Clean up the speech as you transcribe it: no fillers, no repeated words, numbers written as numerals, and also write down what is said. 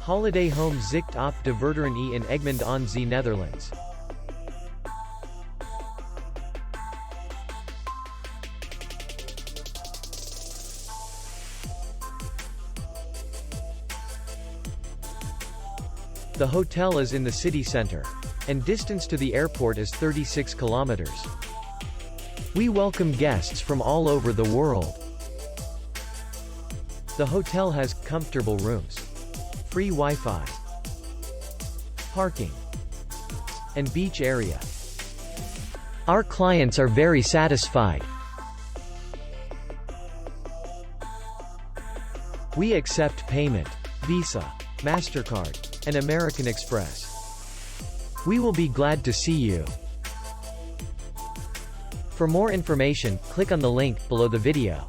Holiday home Zicht op de Vuurtoren II in Egmond aan Zee, Netherlands. The hotel is in the city center, and distance to the airport is 36 kilometers. We welcome guests from all over the world. The hotel has comfortable rooms, free Wi-Fi, parking, and beach area. Our clients are very satisfied. We accept payment, Visa, MasterCard, and American Express. We will be glad to see you. For more information, click on the link below the video.